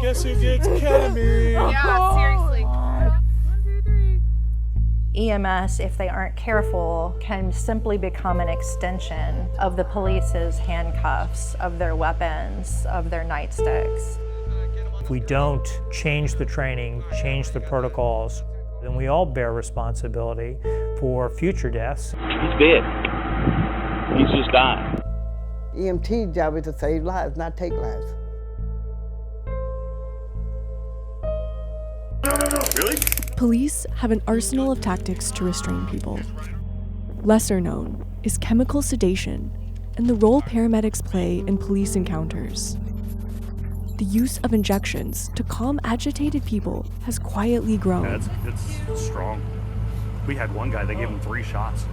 Guess who gets ketamine? Yeah, seriously. 1, 2, 3. EMS, if they aren't careful, can simply become an extension of the police's handcuffs, of their weapons, of their nightsticks. If we don't change the training, change the protocols, then we all bear responsibility for future deaths. He's dead. He's just dying. EMT's job is to save lives, not take lives. Really? Police have an arsenal of tactics to restrain people. Lesser known is chemical sedation and the role paramedics play in police encounters. The use of injections to calm agitated people has quietly grown. Yeah, it's strong. We had one guy, they gave him 3 shots.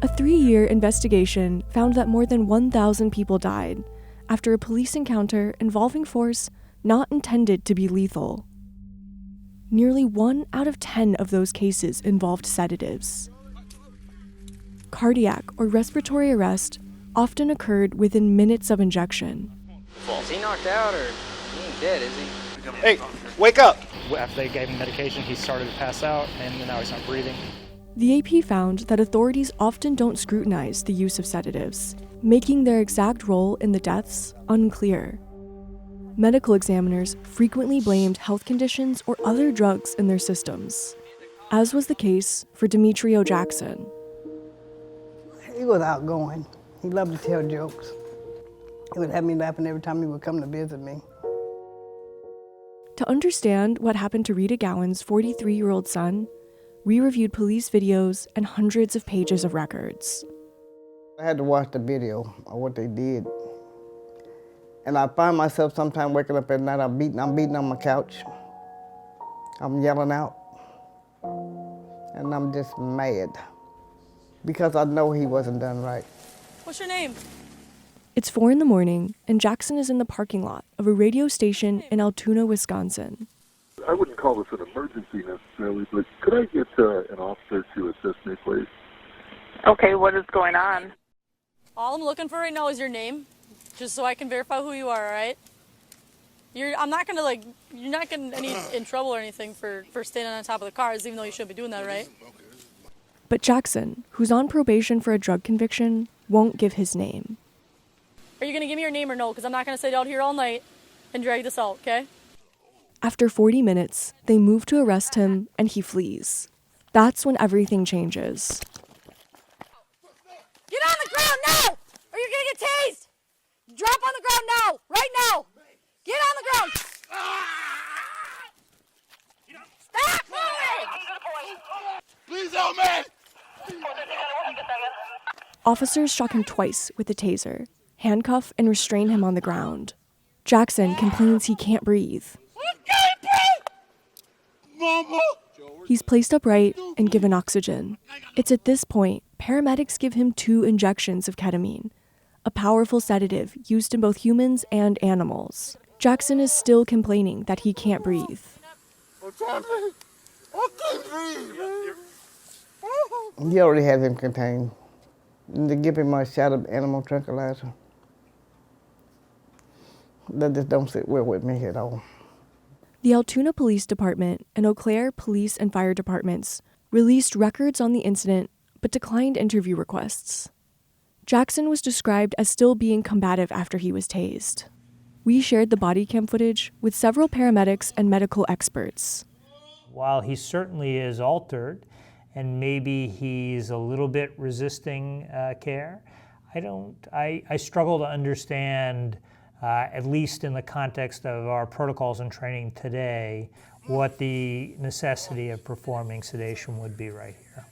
A 3-year investigation found that more than 1,000 people died after a police encounter involving force not intended to be lethal. Nearly 1 out of 10 of those cases involved sedatives. Cardiac or respiratory arrest often occurred within minutes of injection. Is he knocked out or he ain't dead, is he? Hey, wake up! After they gave him medication, he started to pass out, and now he's not breathing. The AP found that authorities often don't scrutinize the use of sedatives, making their exact role in the deaths unclear. Medical examiners frequently blamed health conditions or other drugs in their systems, as was the case for Demetrio Jackson. He was outgoing. He loved to tell jokes. He would have me laughing every time he would come to visit me. To understand what happened to Rita Gowan's 43-year-old son, we reviewed police videos and hundreds of pages of records. I had to watch the video of what they did. And I find myself sometimes waking up at night, I'm beating on my couch. I'm yelling out. And I'm just mad. Because I know he wasn't done right. What's your name? It's 4 a.m, and Jackson is in the parking lot of a radio station in Altoona, Wisconsin. I wouldn't call this an emergency necessarily, but could I get an officer to assist me, please? Okay, what is going on? All I'm looking for right now is your name, just so I can verify who you are, all right? You're not getting in trouble or anything for standing on top of the cars, even though you should be doing that, right? But Jackson, who's on probation for a drug conviction, won't give his name. Are you going to give me your name or no? Because I'm not going to sit out here all night and drag this out, okay? After 40 minutes, they move to arrest him, and he flees. That's when everything changes. Get on the ground now, or you're going to get tased! Drop on the ground now, right now! Get on the ground! Stop moving! Please help me! Officers struck him twice with a taser, handcuff and restrain him on the ground. Jackson complains he can't breathe. Mama! He's placed upright and given oxygen. It's at this point, paramedics give him 2 injections of ketamine, a powerful sedative used in both humans and animals. Jackson is still complaining that he can't breathe. What's happening? I can't breathe. He already had him contained. And to give him a shot of animal tranquilizer. That just don't sit well with me at all. The Altoona Police Department and Eau Claire Police and Fire Departments released records on the incident but declined interview requests. Jackson was described as still being combative after he was tased. We shared the body cam footage with several paramedics and medical experts. While he certainly is altered, and maybe he's a little bit resisting care, I struggle to understand, at least in the context of our protocols and training today, what the necessity of performing sedation would be right here.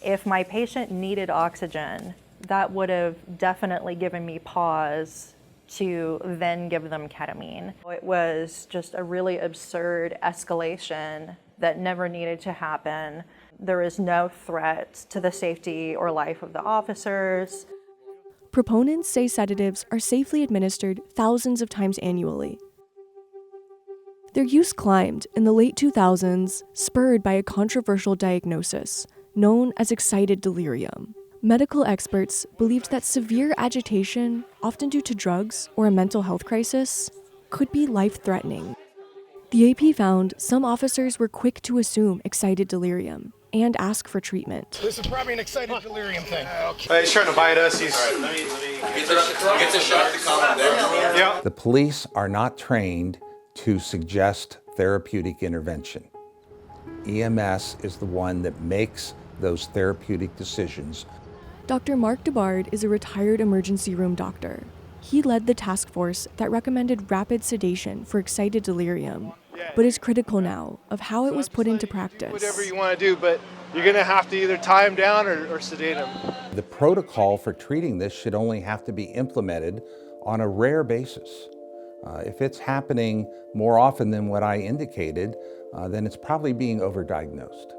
If my patient needed oxygen, that would have definitely given me pause to then give them ketamine. It was just a really absurd escalation that never needed to happen. There is no threat to the safety or life of the officers. Proponents say sedatives are safely administered thousands of times annually. Their use climbed in the late 2000s, spurred by a controversial diagnosis known as excited delirium. Medical experts believed that severe agitation, often due to drugs or a mental health crisis, could be life-threatening. The AP found some officers were quick to assume excited delirium and ask for treatment. This is probably an excited delirium thing. He's trying to bite us. He's. Get the shot to calm him down. Yeah. The police are not trained to suggest therapeutic intervention. EMS is the one that makes those therapeutic decisions. Dr. Mark DeBard is a retired emergency room doctor. He led the task force that recommended rapid sedation for excited delirium, but is critical now of how it was put into practice. Whatever you want to do, but you're going to have to either tie him down or sedate him. The protocol for treating this should only have to be implemented on a rare basis. If it's happening more often than what I indicated, then it's probably being overdiagnosed.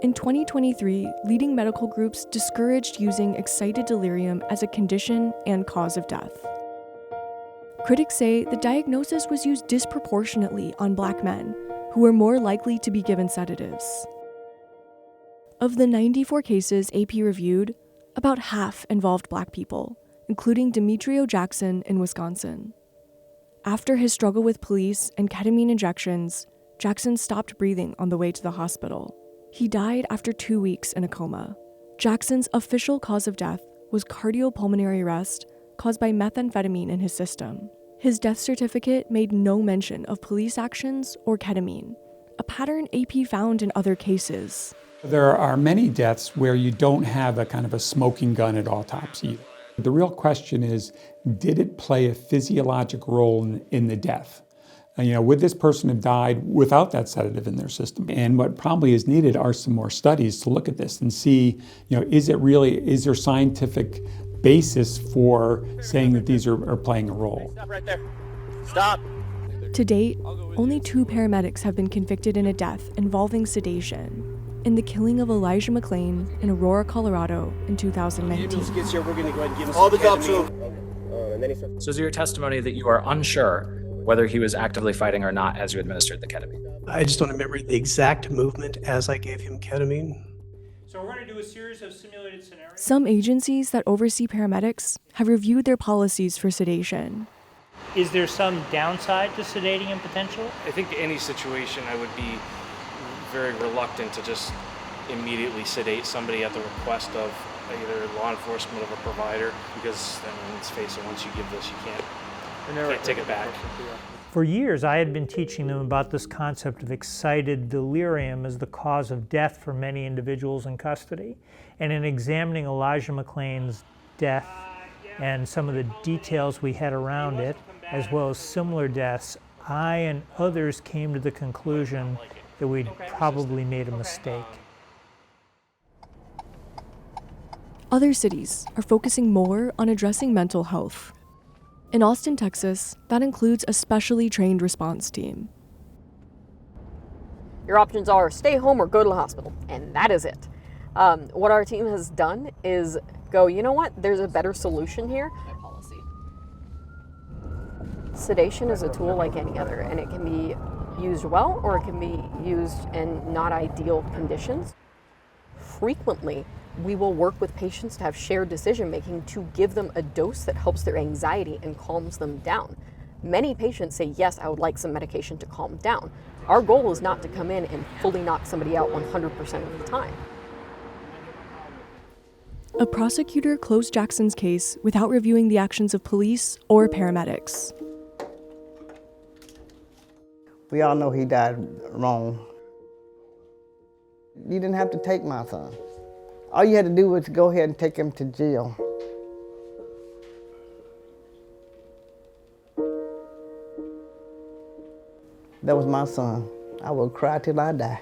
In 2023, leading medical groups discouraged using excited delirium as a condition and cause of death. Critics say the diagnosis was used disproportionately on Black men, who were more likely to be given sedatives. Of the 94 cases AP reviewed, about half involved Black people, including Demetrio Jackson in Wisconsin. After his struggle with police and ketamine injections, Jackson stopped breathing on the way to the hospital. He died after 2 weeks in a coma. Jackson's official cause of death was cardiopulmonary arrest caused by methamphetamine in his system. His death certificate made no mention of police actions or ketamine, a pattern AP found in other cases. There are many deaths where you don't have a kind of a smoking gun at autopsy. The real question is, did it play a physiologic role in the death? Would this person have died without that sedative in their system? And what probably is needed are some more studies to look at this and see, is there scientific basis for saying that these are playing a role? Stop right there. Stop. To date, only 2 paramedics have been convicted in a death involving sedation, in the killing of Elijah McClain in Aurora, Colorado in 2019. All the cops are. So is your testimony that you are unsure whether he was actively fighting or not as you administered the ketamine? I just don't remember the exact movement as I gave him ketamine. So we're going to do a series of simulated scenarios. Some agencies that oversee paramedics have reviewed their policies for sedation. Is there some downside to sedating him potentially? I think any situation I would be very reluctant to just immediately sedate somebody at the request of either law enforcement or a provider, because let's face it, once you give this, you can't take it back. For years, I had been teaching them about this concept of excited delirium as the cause of death for many individuals in custody. And in examining Elijah McClain's death and some of the details we had around it, as well as similar deaths, I and others came to the conclusion that we'd probably made a mistake. Other cities are focusing more on addressing mental health. In Austin, Texas, that includes a specially trained response team. Your options are stay home or go to the hospital, and that is it. What our team has done is go, you know what, there's a better solution here. Sedation is a tool like any other, and it can be used well or it can be used in not ideal conditions. Frequently, we will work with patients to have shared decision making to give them a dose that helps their anxiety and calms them down. Many patients say, yes, I would like some medication to calm down. Our goal is not to come in and fully knock somebody out 100% of the time. A prosecutor closed Jackson's case without reviewing the actions of police or paramedics. We all know he died wrong. You didn't have to take my son. All you had to do was go ahead and take him to jail. That was my son. I will cry till I die.